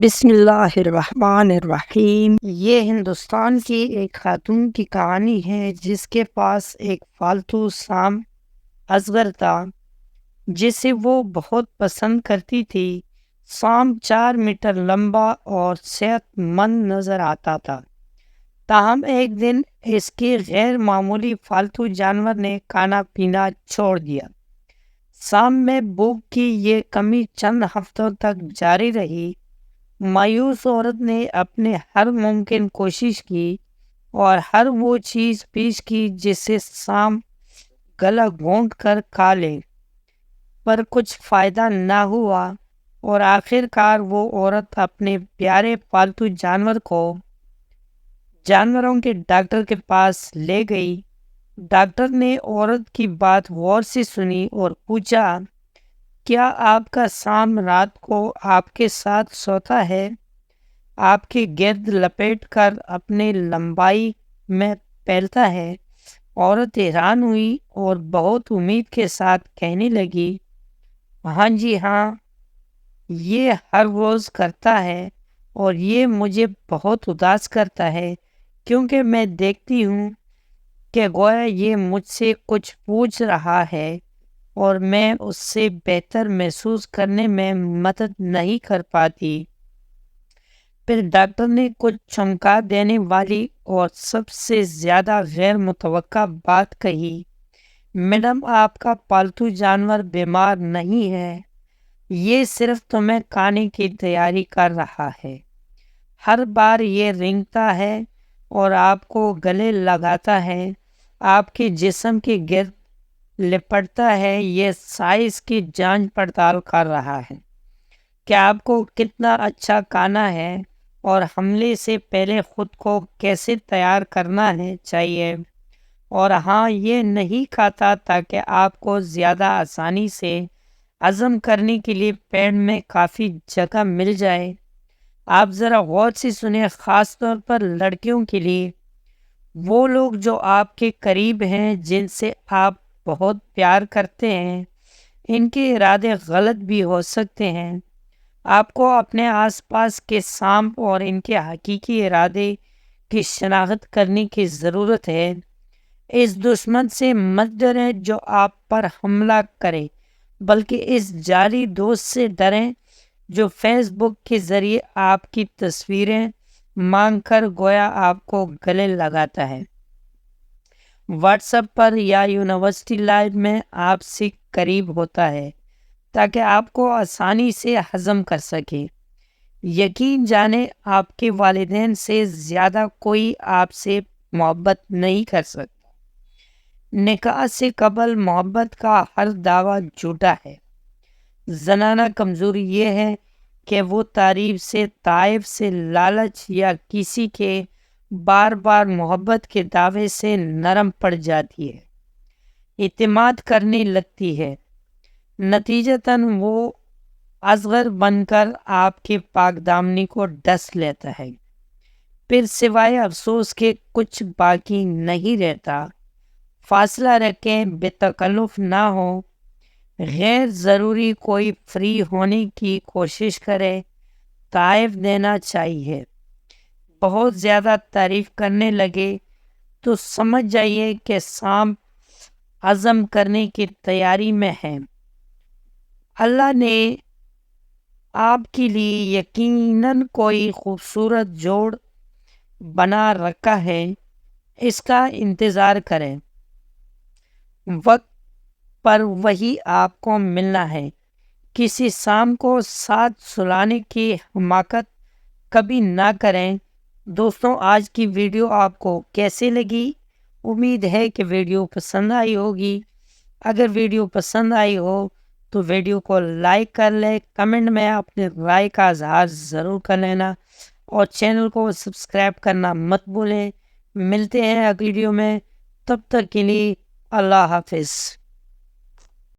بسم اللہ الرحمن الرحیم۔ یہ ہندوستان کی ایک خاتون کی کہانی ہے جس کے پاس ایک پالتو سام اصغر تھا جسے وہ بہت پسند کرتی تھی۔ سام 4 میٹر لمبا اور صحت مند نظر آتا تھا، تاہم ایک دن اس کے غیر معمولی پالتو جانور نے کھانا پینا چھوڑ دیا۔ سام میں بھوک کی یہ کمی چند ہفتوں تک جاری رہی۔ مایوس عورت نے اپنے ہر ممکن کوشش کی اور ہر وہ چیز پیش کی جسے سام گلا گھونٹ کر کھا لے، پر کچھ فائدہ نہ ہوا، اور آخر کار وہ عورت اپنے پیارے پالتو جانور کو جانوروں کے ڈاکٹر کے پاس لے گئی۔ ڈاکٹر نے عورت کی بات غور سے سنی اور پوچھا، کیا آپ کا سام رات کو آپ کے ساتھ سوتا ہے، آپ کے گرد لپیٹ کر اپنے لمبائی میں پھیلتا ہے؟ عورت حیران ہوئی اور بہت امید کے ساتھ کہنے لگی، ہاں جی ہاں، یہ ہر روز کرتا ہے، اور یہ مجھے بہت اداس کرتا ہے کیونکہ میں دیکھتی ہوں کہ گویا یہ مجھ سے کچھ پوچھ رہا ہے اور میں اس سے بہتر محسوس کرنے میں مدد نہیں کر پاتی۔ پھر ڈاکٹر نے کچھ چونکا دینے والی اور سب سے زیادہ غیر متوقع بات کہی، میڈم، آپ کا پالتو جانور بیمار نہیں ہے، یہ صرف تمہیں کھانے کی تیاری کر رہا ہے۔ ہر بار یہ رینگتا ہے اور آپ کو گلے لگاتا ہے، آپ کے جسم کے گرد لپٹتا ہے، یہ سائز کی جانچ پڑتال کر رہا ہے کہ آپ کو کتنا اچھا کھانا ہے اور حملے سے پہلے خود کو کیسے تیار کرنا ہے چاہیے، اور ہاں، یہ نہیں کھاتا تاکہ آپ کو زیادہ آسانی سے ہضم کرنے کے لیے پیٹ میں کافی جگہ مل جائے۔ آپ ذرا غور سے سنیں، خاص طور پر لڑکیوں کے لیے، وہ لوگ جو آپ کے قریب ہیں، جن سے آپ بہت پیار کرتے ہیں، ان کے ارادے غلط بھی ہو سکتے ہیں۔ آپ کو اپنے آس پاس کے سانپ اور ان کے حقیقی ارادے کی شناخت کرنے کی ضرورت ہے۔ اس دشمن سے مت ڈریں جو آپ پر حملہ کرے، بلکہ اس جعلی دوست سے ڈریں جو فیس بک کے ذریعے آپ کی تصویریں مانگ کر گویا آپ کو گلے لگاتا ہے۔ واٹس ایپ پر یا یونیورسٹی لائف میں آپ سے قریب ہوتا ہے تاکہ آپ کو آسانی سے ہضم کر سکے۔ یقین جانیں، آپ کے والدین سے زیادہ کوئی آپ سے محبت نہیں کر سکتا۔ نکاح سے قبل محبت کا ہر دعویٰ جھوٹا ہے۔ زنانہ کمزوری یہ ہے کہ وہ تعریف سے، تعائف سے، لالچ یا کسی کے بار بار محبت کے دعوے سے نرم پڑ جاتی ہے، اعتماد کرنے لگتی ہے، نتیجتاً وہ اصغر بن کر آپ کے پاک دامنی کو ڈس لیتا ہے۔ پھر سوائے افسوس کے کچھ باقی نہیں رہتا۔ فاصلہ رکھیں، بے تکلف نہ ہو، غیر ضروری کوئی فری ہونے کی کوشش کرے، تعائف دینا چاہیے۔ بہت زیادہ تعریف کرنے لگے تو سمجھ جائیے کہ سانپ ہضم کرنے کی تیاری میں ہے۔ اللہ نے آپ کے لیے یقیناً کوئی خوبصورت جوڑ بنا رکھا ہے، اس کا انتظار کریں، وقت پر وہی آپ کو ملنا ہے۔ کسی سام کو ساتھ سلانے کی حماقت کبھی نہ کریں۔ دوستوں، آج کی ویڈیو آپ کو کیسے لگی؟ امید ہے کہ ویڈیو پسند آئی ہوگی۔ اگر ویڈیو پسند آئی ہو تو ویڈیو کو لائک کر لیں، کمنٹ میں اپنے رائے کا اظہار ضرور کر لینا، اور چینل کو سبسکرائب کرنا مت بھولیں۔ ملتے ہیں اگلی ویڈیو میں، تب تک کے لیے اللہ حافظ۔